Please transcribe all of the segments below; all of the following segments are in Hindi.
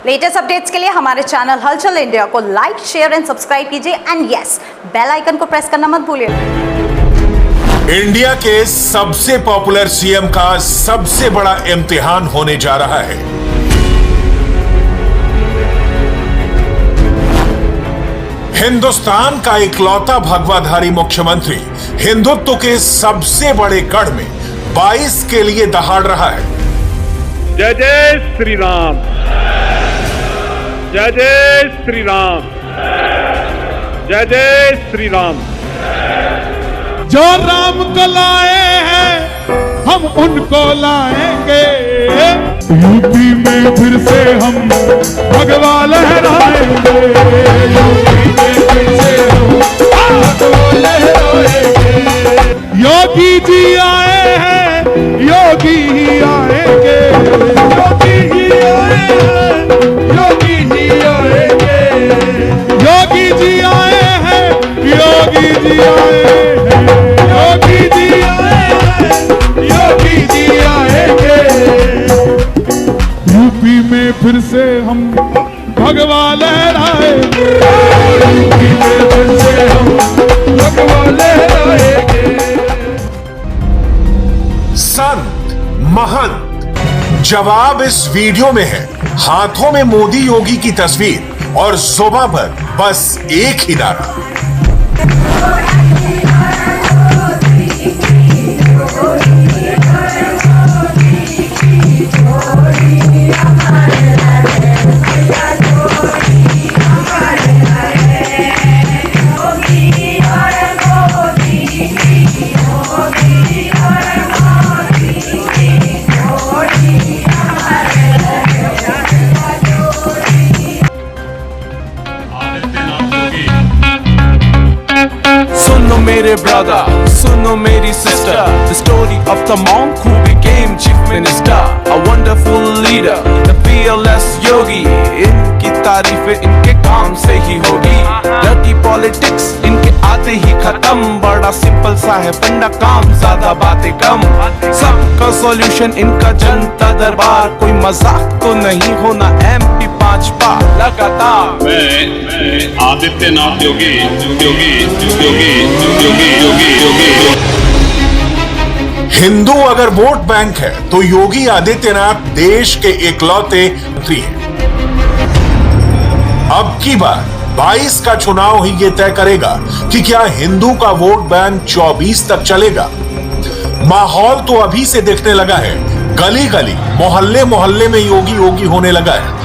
लेटेस्ट अपडेट्स के लिए हमारे चैनल हलचल इंडिया को लाइक, शेयर एंड सब्सक्राइब कीजिए एंड यस, बेल आइकन को प्रेस करना मत भूलिए। इंडिया के सबसे पॉपुलर सीएम का सबसे बड़ा इम्तिहान होने जा रहा है। हिंदुस्तान का इकलौता भगवाधारी मुख्यमंत्री हिंदुत्व के सबसे बड़े गढ़ में 22 के लिए दहाड़ रहा है। जय जय श्री राम, जय जय श्री राम, जय जय श्री राम। जो राम को लाए हैं हम उनको लाएंगे, यूपी में फिर से हम भगवा लहराएंगे, यूपी में फिर से हम भगवा लहराएंगे। योगी जी आए हैं, योगी ही आएंगे, योगी ही आए हैं, योगी ही आएंगे, योगी जी आए हैं, योगी जी आए हैं, योगी जी आए हैं, योगी जी आएंगे। यूपी में फिर से हम भगवा लहराएंगे, यूपी में फिर से हम भगवा लहराएंगे। संत महंत जवाब इस वीडियो में है। हाथों में मोदी योगी की तस्वीर और जुबां पर बस एक ही नारा। सुनो मेरे ब्रदर, सुनो मेरी sister, the story of the monk who became chief minister, a wonderful leader, the fearless yogi. इनकी तारीफें इनके काम से ही होगी। dirty politics इनके आते ही खत्म, बड़ा सिंपल सा है फंडा, काम ज्यादा बातें कम। सबका सॉल्यूशन इनका जनता दरबार, कोई मजाक तो नहीं होना MP 5 बार लगातार। मैं आदित्यनाथ योगी योगी योगी योगी योगी योगी योगी। हिंदू अगर वोट बैंक है तो योगी आदित्यनाथ देश के इकलौते मंत्री हैं। अब की बार 22 का चुनाव ही ये तय करेगा कि क्या हिंदू का वोट बैंक 24 तक चलेगा। माहौल तो अभी से दिखने लगा है, गली गली मोहल्ले मोहल्ले में योगी योगी होने लगा है।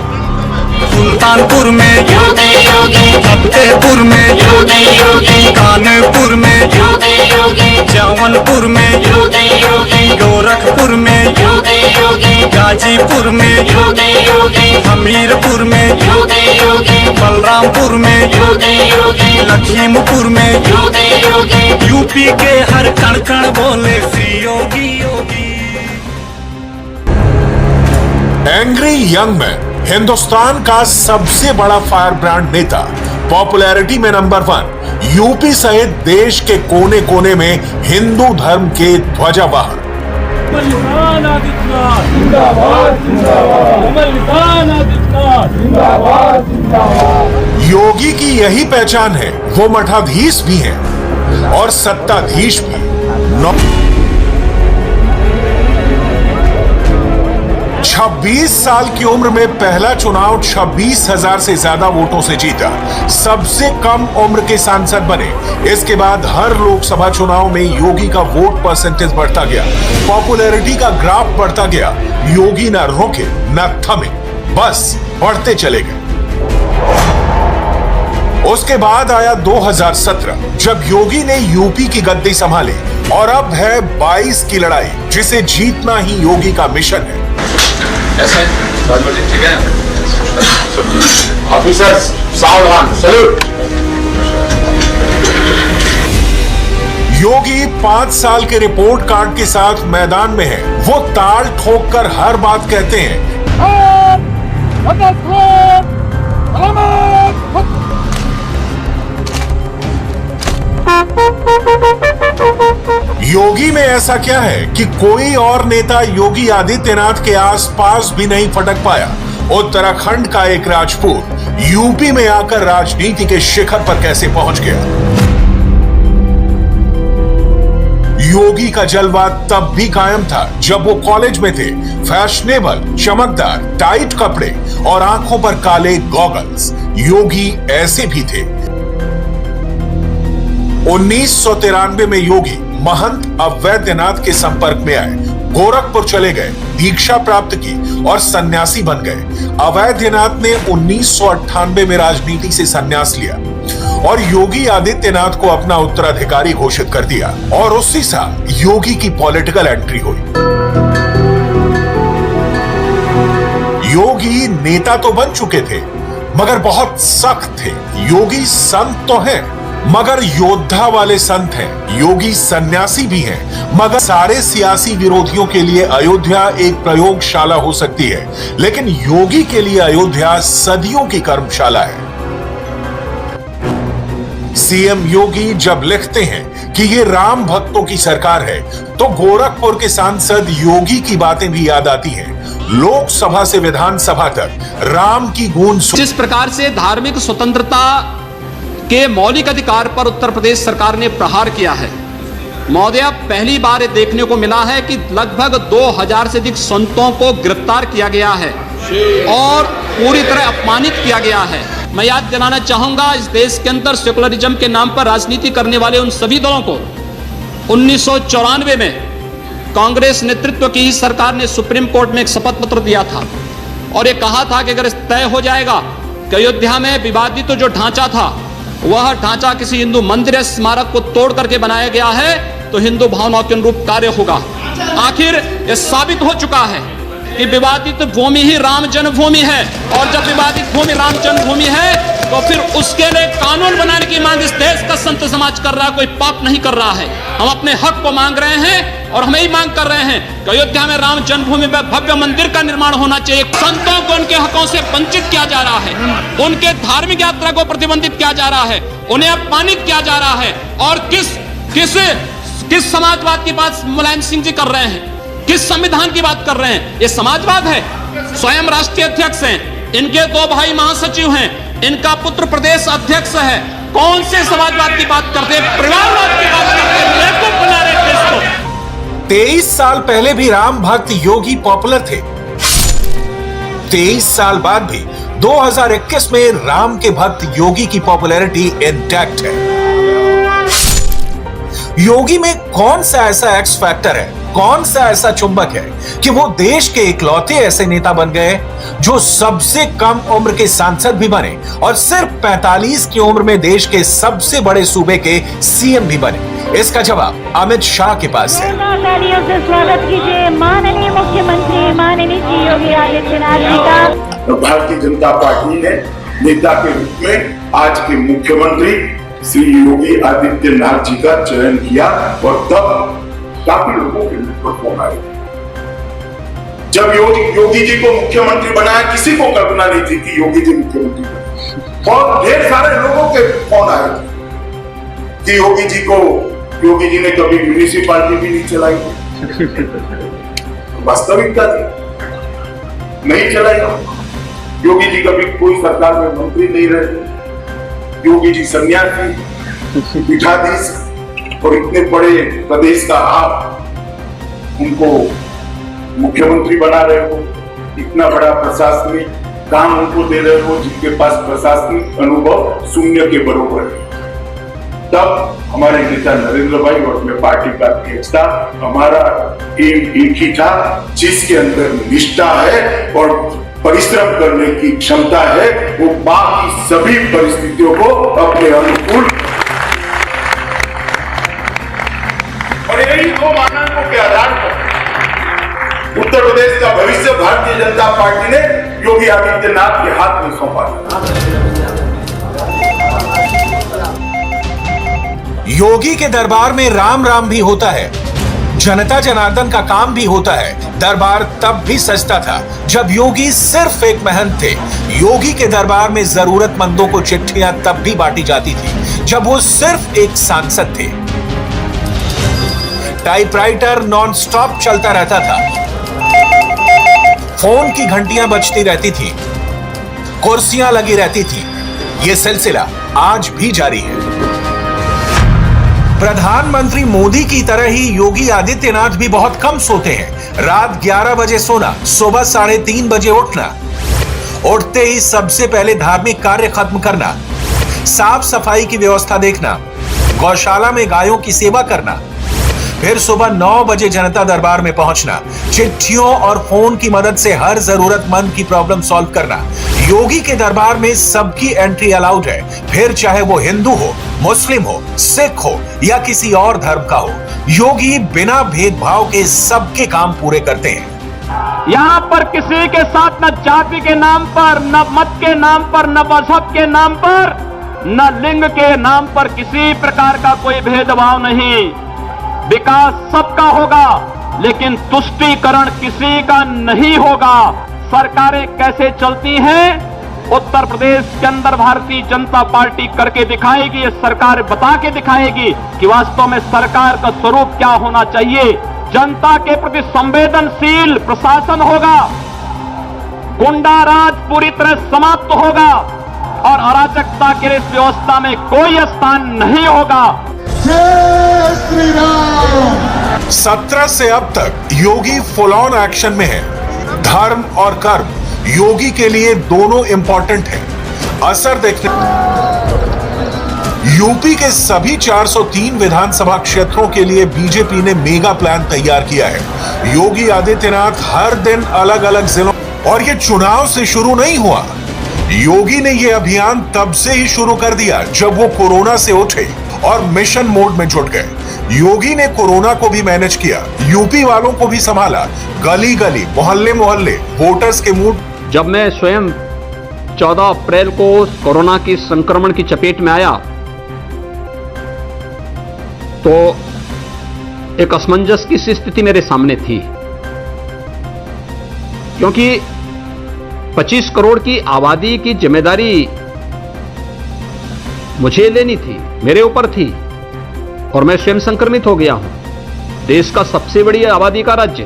सुल्तानपुर में योगी योगी, फतेहपुर में योगी योगी, कानपुर में योगी योगी, जौनपुर में योगी योगी, गोरखपुर में योगी योगी, गाजीपुर में योगी योगी, हमीरपुर में योगी योगी, बलरामपुर में योगी योगी, लखीमपुर में योगी योगी। यूपी के हर कण कण बोले Shri Yogi Yogi. Angry young man Hindustan का सबसे बड़ा फायर ब्रांड नेता, पॉपुलैरिटी में नंबर 1, यूपी सहित देश के कोने कोने में हिंदू धर्म के ध्वजावाहन। योगी की यही पहचान है, वो मठाधीश भी हैं और सत्ताधीश भी। 26 साल की उम्र में पहला चुनाव 26,000 से ज्यादा वोटों से जीता, सबसे कम उम्र के सांसद बने। इसके बाद हर लोकसभा चुनाव में योगी का वोट परसेंटेज बढ़ता गया, पॉपुलैरिटी का ग्राफ बढ़ता गया। योगी ना रुके ना थमे, बस बढ़ते चले गए। उसके बाद आया 2017, जब योगी ने यूपी की गद्दी संभाली और अब है 22 की लड़ाई, जिसे जीतना ही योगी का मिशन है। ठीक है ऑफिसर्स, सावधान, सैल्यूट। योगी 5 साल के रिपोर्ट कार्ड के साथ मैदान में है। वो ताल ठोक कर हर बात कहते हैं। योगी में ऐसा क्या है कि कोई और नेता योगी आदित्यनाथ के आसपास भी नहीं फटक पाया। उत्तराखंड का एक राजपूत यूपी में आकर राजनीति के शिखर पर कैसे पहुंच गया। योगी का जलवा तब भी कायम था जब वो कॉलेज में थे। फैशनेबल, चमकदार, टाइट कपड़े और आंखों पर काले गॉगल्स, योगी ऐसे भी थे। 1993 में योगी महंत अवैधनाथ के संपर्क में आए, गोरखपुर चले गए, दीक्षा प्राप्त की और सन्यासी बन गए। अवैधनाथ ने 1998 में राजनीति से संन्यास लिया और योगी आदित्यनाथ को अपना उत्तराधिकारी घोषित कर दिया और उसी साल योगी की पॉलिटिकल एंट्री हुई। योगी नेता तो बन चुके थे मगर बहुत सख्त थे। योगी संत तो हैं मगर योद्धा वाले संत हैं। योगी सन्यासी भी हैं मगर सारे सियासी विरोधियों के लिए अयोध्या एक प्रयोगशाला हो सकती है, लेकिन योगी के लिए अयोध्या सदियों की कर्मशाला है। सीएम योगी जब लिखते हैं कि ये राम भक्तों की सरकार है तो गोरखपुर के सांसद योगी की बातें भी याद आती हैं। लोकसभा से विधानसभा तक राम की गूंज। जिस प्रकार से धार्मिक स्वतंत्रता के मौलिक अधिकार पर उत्तर प्रदेश सरकार ने प्रहार किया है, महोदय, पहली बार ये देखने को मिला है कि लगभग 2000 से अधिक संतों को गिरफ्तार किया गया है और पूरी तरह अपमानित किया गया है। मैं याद दिलाना चाहूंगा, इस देश के अंदर सेकुलरिज्म के नाम पर राजनीति करने वाले उन सभी दलों को 1994 में कांग्रेस नेतृत्व की सरकार ने सुप्रीम कोर्ट में एक शपथ पत्र दिया था और ये कहा था कि अगर तय हो जाएगा कि अयोध्या में विवादित जो ढांचा था वह ढांचा किसी हिंदू मंदिर या स्मारक को तोड़ करके बनाया गया है तो हिंदू भावनाओं के अनुरूप कार्य होगा। आखिर यह साबित हो चुका है कि विवादित भूमि ही राम जन्मभूमि है और जब विवादित भूमि राम जन्मभूमि है तो फिर उसके लिए कानून बनाने की मांग इस देश का संत समाज कर रहा है, कोई पाप नहीं कर रहा है। हम अपने हक को मांग रहे हैं और हम यही मांग कर रहे हैं कि अयोध्या में राम जन्मभूमि में भव्य मंदिर का निर्माण होना चाहिए। संतों को उनके हकों से वंचित किया जा रहा है, उनके धार्मिक यात्रा को प्रतिबंधित किया जा रहा है, उन्हें अपमानित किया जा रहा है। और किस समाजवाद की बात मुलायम सिंह जी कर रहे हैं, किस संविधान की बात कर रहे हैं? ये समाजवाद है। स्वयं राष्ट्रीय अध्यक्ष हैं, इनके 2 भाई महासचिव हैं, इनका पुत्र प्रदेश अध्यक्ष है। कौन से समाजवाद की बात करते हैं? परिवारवाद की बात करते हैं। बेवकूफ बना रहे देश को। 23 साल पहले भी राम भक्त योगी पॉपुलर थे। 23 साल बाद भी 2021 में राम के भक्त योगी की पॉपुलैरिटी इंटैक्ट है। योगी में कौन सा ऐसा एक्स फैक्टर है, कौन सा ऐसा चुंबक है कि वो देश के इकलौते ऐसे नेता बन गए जो सबसे कम उम्र के सांसद भी बने और सिर्फ 45 की उम्र में देश के सबसे बड़े सूबे के सीएम भी बने? इसका जवाब अमित शाह के पास है। स्वागत कीजिए माननीय मुख्यमंत्री माननीय श्री योगी आदित्यनाथ जी का। भारतीय जनता पार्टी ने नेता के रूप में आज के मुख्यमंत्री श्री योगी आदित्यनाथ जी का चयन किया और तब काफी लोगों के ऊपर फोन आए। जब योगी जी को मुख्यमंत्री बनाया, किसी को कल्पना नहीं थी कि योगी जी मुख्यमंत्री बने। और ढेर सारे लोगों के फोन आए थे कि योगी जी ने कभी म्यूनिसिपालिटी भी नहीं चलाई। वास्तविकता थी, नहीं चलाई। योगी जी कभी कोई सरकार में मंत्री नहीं रहे। योगी जी सन्यासी, पीठाधीश और इतने बड़े प्रदेश का आप उनको मुख्यमंत्री बना रहे हो, इतना बड़ा प्रशासनिक काम उनको दे रहे हो जिनके पास प्रशासनिक अनुभव शून्य के बराबर है। तब हमारे नेता नरेंद्र भाई और मैं पार्टी का अध्यक्ष था, हमारा एम एक ही था, जिसके अंदर निष्ठा है और परिश्रम करने की क्षमता है, वो बाकी सभी परिस्थितियों को अपने अनुकूल। और यही 2 मानकों के आधार पर उत्तर प्रदेश का भविष्य भारतीय जनता पार्टी ने योगी आदित्यनाथ के हाथ में सौंपा। योगी के दरबार में राम राम भी होता है, जनता जनार्दन का काम भी होता है। दरबार तब भी सजता था जब योगी सिर्फ एक महंत थे। योगी के दरबार में जरूरतमंदों को चिट्ठियां तब भी बांटी जाती थी जब वो सिर्फ एक सांसद थे। टाइपराइटर नॉन स्टॉप चलता रहता था, फोन की घंटियां बजती रहती थी, कुर्सियां लगी रहती थी। यह सिलसिला आज भी जारी है। प्रधानमंत्री मोदी की तरह ही योगी आदित्यनाथ भी बहुत कम सोते हैं। रात 11 बजे सोना, सुबह 3:30 बजे उठना, उठते ही सबसे पहले धार्मिक कार्य खत्म करना, साफ सफाई की व्यवस्था देखना, गौशाला में गायों की सेवा करना, फिर सुबह 9 बजे जनता दरबार में पहुंचना, चिट्ठियों और फोन की मदद से हर जरूरतमंद की प्रॉब्लम सॉल्व करना। योगी के दरबार में सबकी एंट्री अलाउड है, फिर चाहे वो हिंदू हो, मुस्लिम हो, सिख हो या किसी और धर्म का हो। योगी बिना भेदभाव के सबके काम पूरे करते हैं। यहाँ पर किसी के साथ न जाति के नाम पर, न मत के नाम पर, न मजहब के नाम पर, न लिंग के नाम पर किसी प्रकार का कोई भेदभाव नहीं। विकास सबका होगा, लेकिन तुष्टीकरण किसी का नहीं होगा। सरकारें कैसे चलती हैं, उत्तर प्रदेश के अंदर भारतीय जनता पार्टी करके दिखाएगी। ये सरकार बता के दिखाएगी कि वास्तव में सरकार का स्वरूप क्या होना चाहिए। जनता के प्रति संवेदनशील प्रशासन होगा, गुंडा राज पूरी तरह समाप्त होगा और अराजकता के इस व्यवस्था में कोई स्थान नहीं होगा। 17 से अब तक योगी फुल ऑन एक्शन में है। धर्म और कर्म योगी के लिए दोनों इंपॉर्टेंट हैं। असर देखने यूपी के सभी 403 विधानसभा क्षेत्रों के लिए बीजेपी ने मेगा प्लान तैयार किया है। योगी आदित्यनाथ हर दिन अलग अलग जिलों, और ये चुनाव से शुरू नहीं हुआ। योगी ने यह अभियान तब से ही शुरू कर दिया जब वो कोरोना से उठे और मिशन मोड में जुट गए। योगी ने कोरोना को भी मैनेज किया, यूपी वालों को भी संभाला, गली गली, मोहल्ले मोहल्ले वोटर्स के मूड। जब मैं स्वयं 14 अप्रैल को कोरोना की संक्रमण की चपेट में आया तो एक असमंजस की स्थिति मेरे सामने थी, क्योंकि 25 करोड़ की आबादी की जिम्मेदारी मुझे लेनी थी, मेरे ऊपर थी, और मैं स्वयं संक्रमित हो गया हूं। देश का सबसे बड़ी आबादी का राज्य,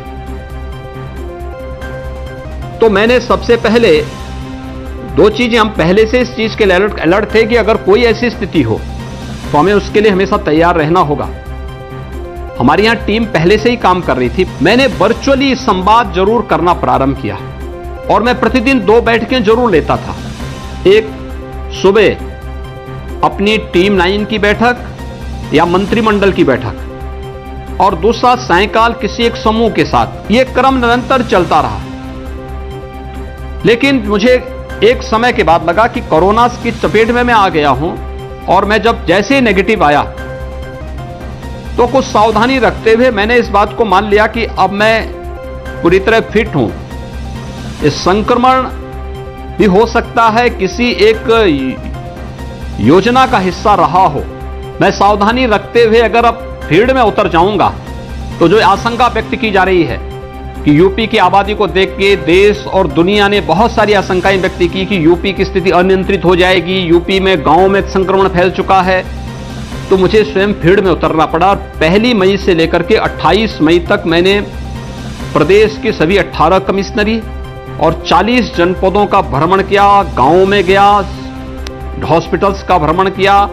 तो मैंने सबसे पहले 2 चीजें, हम पहले से इस चीज के अलर्ट थे कि अगर कोई ऐसी स्थिति हो तो हमें उसके लिए हमेशा तैयार रहना होगा। हमारी यहां टीम पहले से ही काम कर रही थी। मैंने वर्चुअली संवाद जरूर करना प्रारंभ किया और मैं प्रतिदिन 2 बैठकें जरूर लेता था। एक सुबह अपनी टीम 9 की बैठक या मंत्रिमंडल की बैठक, और दूसरा सायंकाल किसी एक समूह के साथ। यह क्रम निरंतर चलता रहा, लेकिन मुझे एक समय के बाद लगा कि कोरोना की चपेट में मैं आ गया हूं, और मैं जब जैसे ही नेगेटिव आया तो कुछ सावधानी रखते हुए मैंने इस बात को मान लिया कि अब मैं पूरी तरह फिट हूं। इस संक्रमण भी हो सकता है किसी एक योजना का हिस्सा रहा हो। मैं सावधानी रखते हुए अगर अब भीड़ में उतर जाऊंगा तो जो आशंका व्यक्त की जा रही है कि यूपी की आबादी को देख के देश और दुनिया ने बहुत सारी आशंकाएं व्यक्त की कि यूपी की स्थिति अनियंत्रित हो जाएगी, यूपी में गांव में संक्रमण फैल चुका है, तो मुझे स्वयं भीड़ में उतरना पड़ा। और 1 मई से लेकर के 28 मई तक मैंने प्रदेश के सभी 18 कमिश्नरी और 40 जनपदों का भ्रमण किया, गांवों में गया, हॉस्पिटल्स का भ्रमण किया,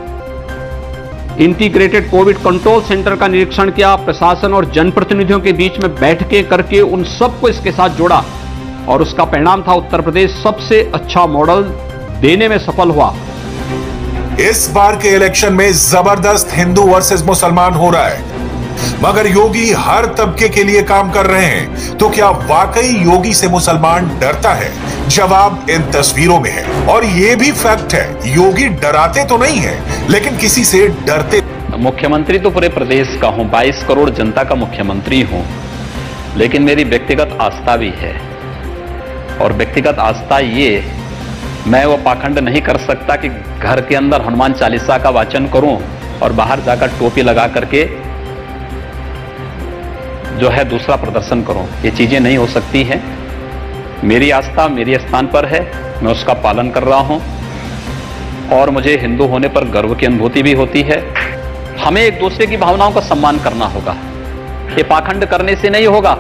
इंटीग्रेटेड कोविड कंट्रोल सेंटर का निरीक्षण किया, प्रशासन और जनप्रतिनिधियों के बीच में बैठकें करके उन सबको इसके साथ जोड़ा, और उसका परिणाम था उत्तर प्रदेश सबसे अच्छा मॉडल देने में सफल हुआ। इस बार के इलेक्शन में जबरदस्त हिंदू वर्सेस मुसलमान हो रहा है, मगर योगी हर तबके के लिए काम कर रहे हैं। तो क्या वाकई योगी से मुसलमान डरता है? जवाब इन तस्वीरों में है। और ये भी फैक्ट है, योगी डराते तो नहीं है, लेकिन किसी से डरते। मुख्यमंत्री तो पूरे प्रदेश का हूं, 22 करोड़ जनता का मुख्यमंत्री हूं, लेकिन मेरी व्यक्तिगत आस्था भी है। और व्यक्तिगत आस्था ये, मैं वो पाखंड नहीं कर सकता कि घर के अंदर हनुमान चालीसा का वाचन करूं और बाहर जाकर टोपी लगा करके जो है दूसरा प्रदर्शन करूं। ये चीजें नहीं हो सकती हैं। मेरी आस्था मेरे स्थान पर है, मैं उसका पालन कर रहा हूं, और मुझे हिंदू होने पर गर्व की अनुभूति भी होती है। हमें एक दूसरे की भावनाओं का सम्मान करना होगा। ये पाखंड करने से नहीं होगा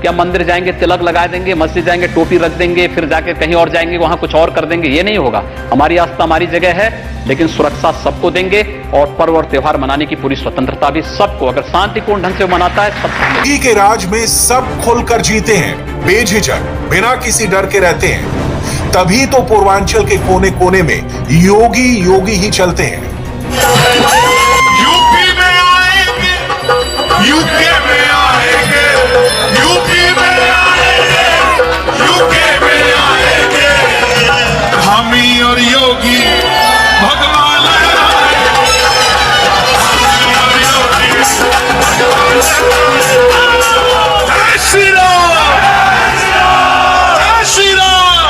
क्या मंदिर जाएंगे तिलक लगा देंगे, मस्जिद जाएंगे टोपी रख देंगे, फिर जाके कहीं और जाएंगे वहां कुछ और कर देंगे? ये नहीं होगा। हमारी आस्था हमारी जगह है, लेकिन सुरक्षा सबको देंगे और पर्व और त्योहार मनाने की पूरी स्वतंत्रता भी सबको, अगर शांतिपूर्ण ढंग से मनाता है सबको। योगी के राज में सब खुलकर जीते हैं, बेझिझक बिना किसी डर के रहते हैं। तभी तो पूर्वांचल के कोने कोने में योगी योगी ही चलते हैं। यूपी में आएंगे, यूके में आएंगे, यूपी में आएंगे, यूके में आएंगे, हम ही और योगी भगवान लहराएंगे, हम ही और योगी भगवान लहराएंगे। जय श्री राम, जय श्री राम,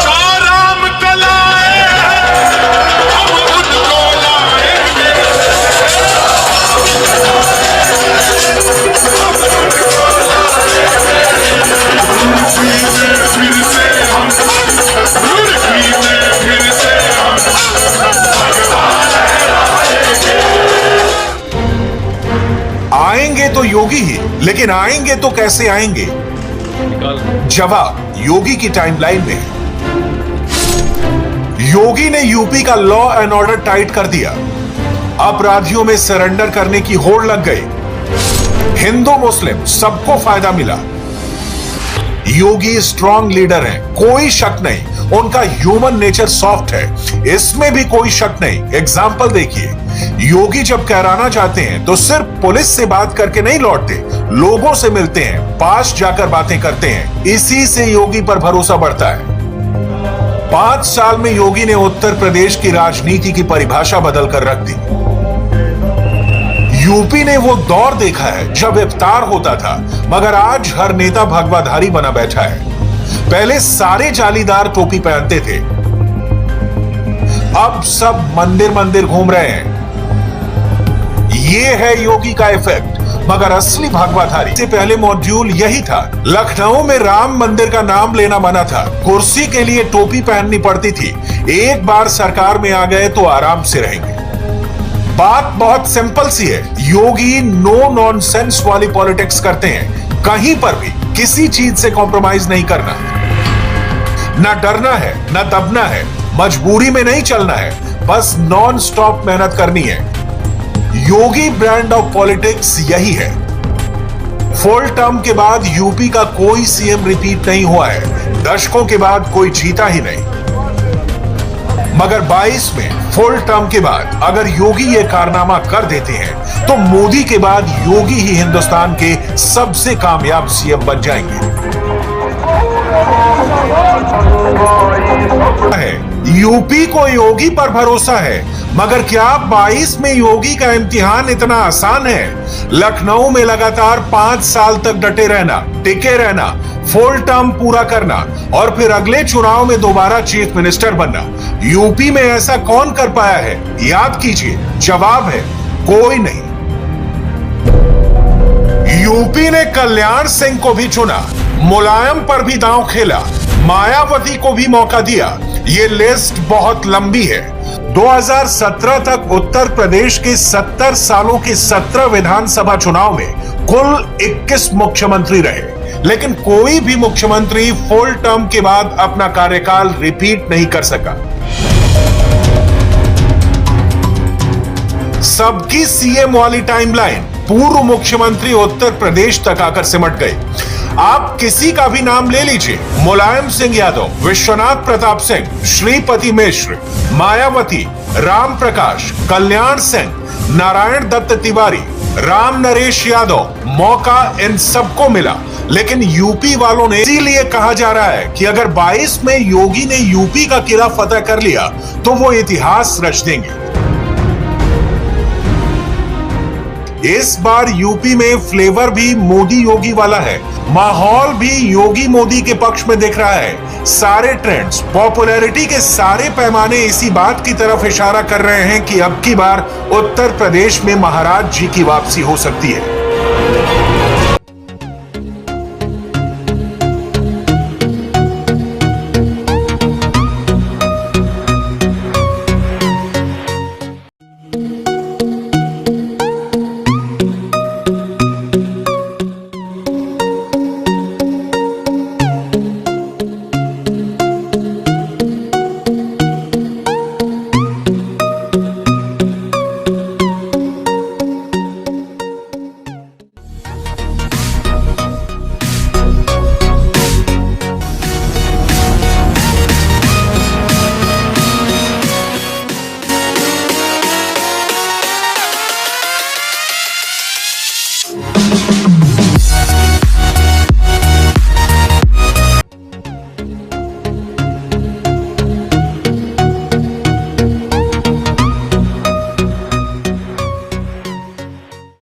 चार राम कलाए हम उनको लाएंगे। फिर से हम फिर से हम भगवान लहराएंगे। आएंगे तो योगी ही, लेकिन आएंगे तो कैसे आएंगे? जवाब योगी की टाइमलाइन में है। योगी ने यूपी का लॉ एंड ऑर्डर टाइट कर दिया, अपराधियों में सरेंडर करने की होड़ लग गई, हिंदू मुस्लिम सबको फायदा मिला। योगी स्ट्रांग लीडर हैं, कोई शक नहीं। उनका ह्यूमन नेचर सॉफ्ट है, इसमें भी कोई शक नहीं। एग्जाम्पल देखिए, योगी जब कैराना जाते हैं तो सिर्फ पुलिस से बात करके नहीं लौटते, लोगों से मिलते हैं, पास जाकर बातें करते हैं। इसी से योगी पर भरोसा बढ़ता है। 5 साल में योगी ने उत्तर प्रदेश की राजनीति की परिभाषा बदल कर रख दी। यूपी ने वो दौर देखा है जब इफ्तार होता था, मगर आज हर नेता भगवाधारी बना बैठा है। पहले सारे जालीदार टोपी पहनते थे, अब सब मंदिर मंदिर घूम रहे हैं। ये है योगी का इफेक्ट, मगर असली भगवाधारी से पहले मॉड्यूल यही था। लखनऊ में राम मंदिर का नाम लेना मना था, कुर्सी के लिए टोपी पहननी पड़ती थी। एक बार सरकार में आ गए तो आराम से रहेंगे। बात बहुत सिंपल सी है, योगी नो नॉनसेंस वाली पॉलिटिक्स करते हैं। कहीं पर भी किसी चीज से कॉम्प्रोमाइज नहीं करना, ना डरना है ना दबना है, मजबूरी में नहीं चलना है, बस नॉन स्टॉप मेहनत करनी है। योगी ब्रांड ऑफ पॉलिटिक्स यही है। फुल टर्म के बाद यूपी का कोई सीएम रिपीट नहीं हुआ है, दशकों के बाद कोई जीता ही नहीं। मगर 22 में फुल टर्म के बाद अगर योगी ये कारनामा कर देते हैं तो मोदी के बाद योगी ही हिंदुस्तान के सबसे कामयाब सीएम बन जाएंगे। यूपी को योगी पर भरोसा है, मगर क्या 22 में योगी का इम्तिहान इतना आसान है? लखनऊ में लगातार 5 साल तक डटे रहना, टिके रहना, फुल टर्म पूरा करना और फिर अगले चुनाव में दोबारा चीफ मिनिस्टर बनना। यूपी में ऐसा कौन कर पाया है? याद कीजिए, जवाब है कोई नहीं। यूपी ने कल्याण सिंह को भी चुना, मुलायम पर भी दांव खेला, मायावती को भी मौका दिया। ये लिस्ट बहुत लंबी है। 2017 तक उत्तर प्रदेश के 70 सालों के 17 विधानसभा चुनाव में कुल 21 मुख्यमंत्री रहे, लेकिन कोई भी मुख्यमंत्री फुल टर्म के बाद अपना कार्यकाल रिपीट नहीं कर सका। सबकी सीएम वाली टाइमलाइन पूर्व मुख्यमंत्री उत्तर प्रदेश तक आकर सिमट गई। आप किसी का भी नाम ले लीजिए, मुलायम सिंह यादव, विश्वनाथ प्रताप सिंह, श्रीपति मिश्र, मायावती, राम प्रकाश, कल्याण सिंह, नारायण दत्त तिवारी, राम नरेश यादव, मौका इन सबको मिला। लेकिन यूपी वालों ने, इसीलिए कहा जा रहा है कि अगर 22 में योगी ने यूपी का किला फतेह कर लिया तो वो इतिहास रच देंगे। इस बार यूपी में फ्लेवर भी मोदी योगी वाला है, माहौल भी योगी मोदी के पक्ष में दिख रहा है। सारे ट्रेंड्स, पॉपुलैरिटी के सारे पैमाने इसी बात की तरफ इशारा कर रहे हैं कि अब की बार उत्तर प्रदेश में महाराज जी की वापसी हो सकती है।